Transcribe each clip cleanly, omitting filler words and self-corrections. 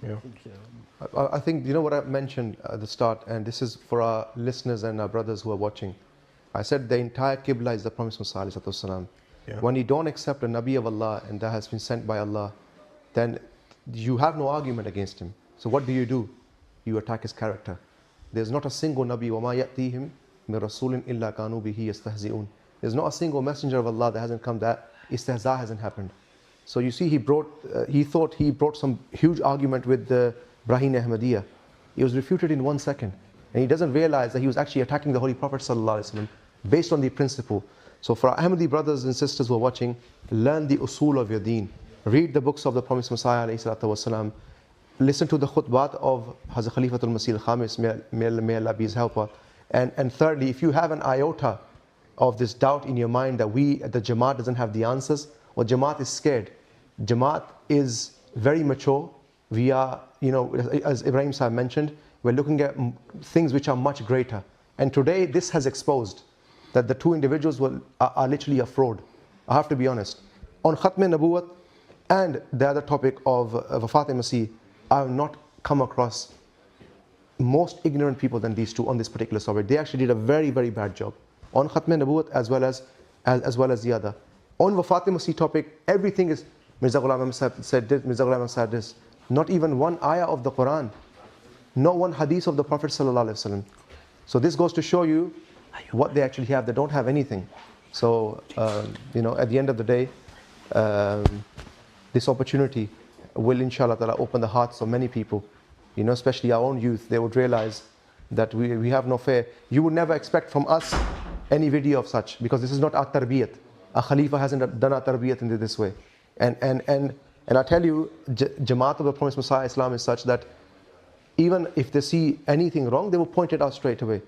Yeah. I think, you know what I mentioned at the start, and this is for our listeners and our brothers who are watching. I said the entire Qibla is the Promised Messiah. Yeah. When you don't accept a Nabi of Allah and that has been sent by Allah, then you have no argument against him. So what do? You attack his character. There's not a single Nabi, وَمَا يَأْتِيهِمْ مِنْ رَسُولٍ إِلَّا كَانُوا بِهِ يَسْتَهْزِئُونَ. There's not a single messenger of Allah that hasn't come that istihza hasn't happened. So you see, he thought he brought some huge argument with the Brahim Ahmadiyya. He was refuted in 1 second. And he doesn't realize that he was actually attacking the Holy Prophet ﷺ based on the principle. So for our Ahmadi brothers and sisters who are watching, learn the usul of your deen. Read the books of the Promised Messiah ﷺ. Listen to the khutbat of Hazrat Khalifatul Masih al-Khamis, may Allah be his helper. And thirdly, if you have an iota of this doubt in your mind that the Jamaat doesn't have the answers, or Jamaat is scared. Jamaat is very mature. We are, as Ibrahim Sahib mentioned, we're looking at things which are much greater. And today this has exposed that the two individuals are literally a fraud. I have to be honest. On Khatm Nabuwat and the other topic of Wafat Masih, I have not come across most ignorant people than these two on this particular subject. They actually did a very, very bad job on Khatm Nabuwat as well as the other. On Wafat Masih topic, everything is Mirza Ghulam Ahmad said this, Mirza Ghulam Ahmad said this. Not even one ayah of the Quran, not one hadith of the Prophet ﷺ. So this goes to show you what they actually have. They don't have anything. So at the end of the day, this opportunity will inshallah ta'ala open the hearts of many people, especially our own youth. They would realize that we have no fear. You would never expect from us any video of such, because this is not our tarbiyat. A Khalifa hasn't done our tarbiyat in this way. And I tell you, Jamaat of the Promised Messiah Islam is such that even if they see anything wrong, they will point it out straight away.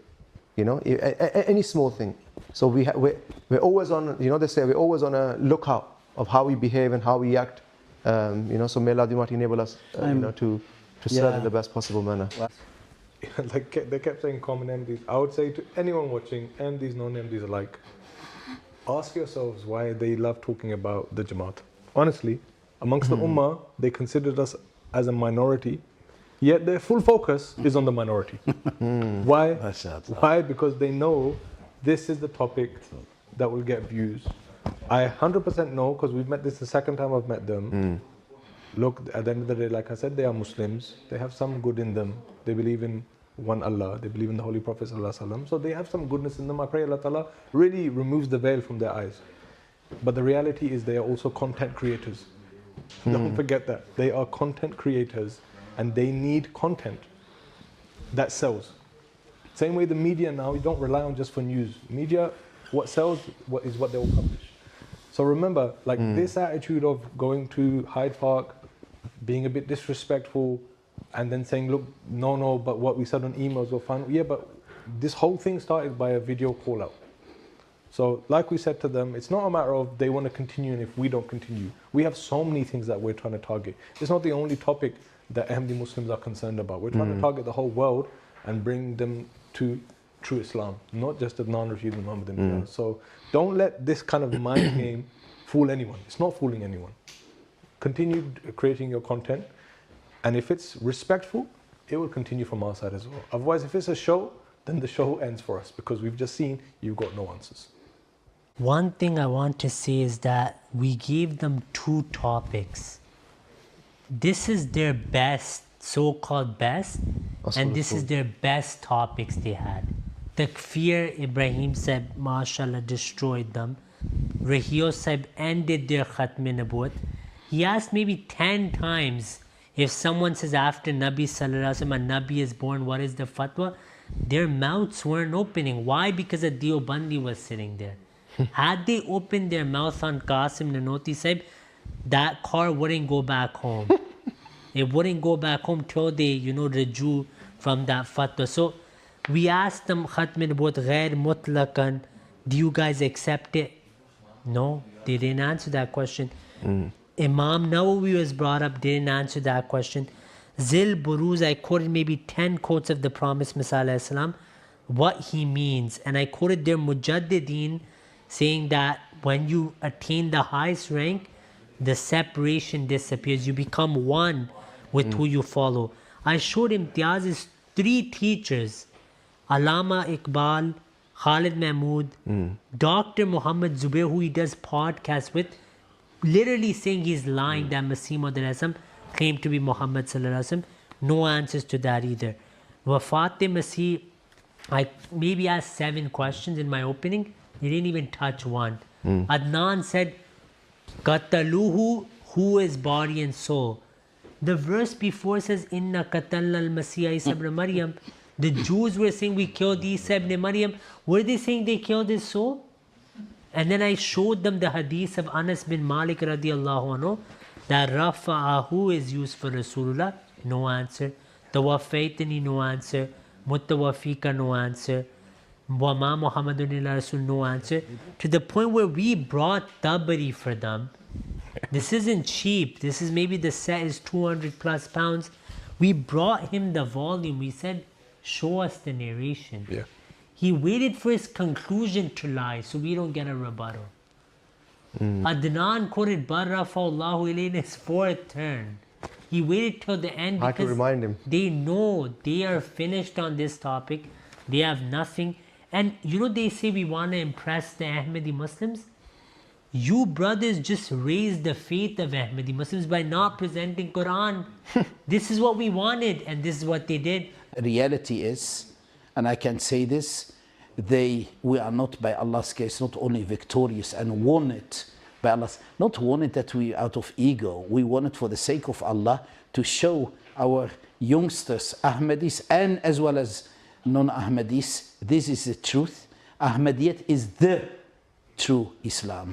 Any small thing. So we're always on, they say we're always on a lookout of how we behave and how we act. So may Allah enable us, to serve in the best possible manner. They kept saying common MDs. I would say to anyone watching, MDs, non-MDs alike, ask yourselves why they love talking about the Jamaat. Honestly, amongst the Ummah, they considered us as a minority, yet their full focus is on the minority. Why? Why? Because they know this is the topic that will get views. I 100% know, because we've met, this is the second time I've met them. Look, at the end of the day, like I said, they are Muslims. They have some good in them. They believe in one Allah. They believe in the Holy Prophet ﷺ. So they have some goodness in them. I pray Allah Ta'ala really removes the veil from their eyes. But the reality is they are also content creators. Don't forget that. They are content creators and they need content that sells. Same way the media now, you don't rely on just for news. Media, what sells is what they will publish. So remember, this attitude of going to Hyde Park, being a bit disrespectful, and then saying, look, no, but what we said on emails were fine. Yeah, but this whole thing started by a video call out. So like we said to them, it's not a matter of they want to continue and if we don't continue. We have so many things that we're trying to target. It's not the only topic that Ahmadi Muslims are concerned about. We're trying to target the whole world and bring them to true Islam, not just the non-refusal Muhammadan. So don't let this kind of mind game fool anyone. It's not fooling anyone. Continue creating your content, and if it's respectful, it will continue from our side as well. Otherwise, if it's a show, then the show ends for us, because we've just seen you've got no answers. One thing I want to say is that we gave them 2 topics. This is their best, so-called best, and this is their best topics they had. Takfir, Ibrahim said, mashallah, destroyed them. Rahio said, ended their Khatm Nabuwat. He asked maybe 10 times, if someone says after Nabi Sallallahu Alaihi Wasallam, a Nabi is born, what is the fatwa? Their mouths weren't opening. Why? Because a Deobandi was sitting there. Had they opened their mouth on Qasim Nanoti Sahib, that car wouldn't go back home. It wouldn't go back home till they, reju from that fatwa. So we asked them, Khatm Nabuwat ghair mutlaqan, do you guys accept it? No, they didn't answer that question. Imam Nawawi was brought up, didn't answer that question. Zil Buruz, I quoted maybe 10 quotes of the Promised Messiah Islam, what he means. And I quoted their Mujaddideen saying that when you attain the highest rank, the separation disappears. You become one with who you follow. I showed Imtiaz's 3 teachers, Allama Iqbal, Khalid Mahmood, Dr. Muhammad Zubair, who he does podcasts with, literally saying he's lying that Masih Maud claimed to be Muhammad sallallahu alaihi wasallam. No answers to that either. Wafat Masih, I maybe asked 7 questions in my opening. He didn't even touch one. Adnan said, Qataluhu, who is body and soul. The verse before says, Inna qatalna al-Masih Isa ibn Maryam. The Jews were saying we killed Isa ibn Maryam. Were they saying they killed his soul? And then I showed them the hadith of Anas bin Malik radiallahu anhu, that Rafa'ahu is used for Rasulullah. No answer. Tawafaitani, no answer. Mutawafika, no answer. Wama Muhammadun illa Rasul, no answer. To the point where we brought Tabari for them. This isn't cheap. This is maybe the set is 200 plus pounds. We brought him the volume. We said, show us the narration. Yeah. He waited for his conclusion to lie so we don't get a rebuttal. Adnan quoted Barra Fa'allahu ilayhi in his 4th turn. He waited till the end I had to because remind him. they know they are finished on this topic. They have nothing. And you know, they say we want to impress the Ahmadi Muslims. You brothers just raised the faith of Ahmadi Muslims by not presenting Quran. This is what we wanted, and this is what they did. Reality is, and I can say this, we are not by Allah's case not only victorious and won it by Allah, not won it that we out of ego. We won it for the sake of Allah to show our youngsters, Ahmadis and as well as non-Ahmadis, this is the truth. Ahmadiyyat is the true Islam.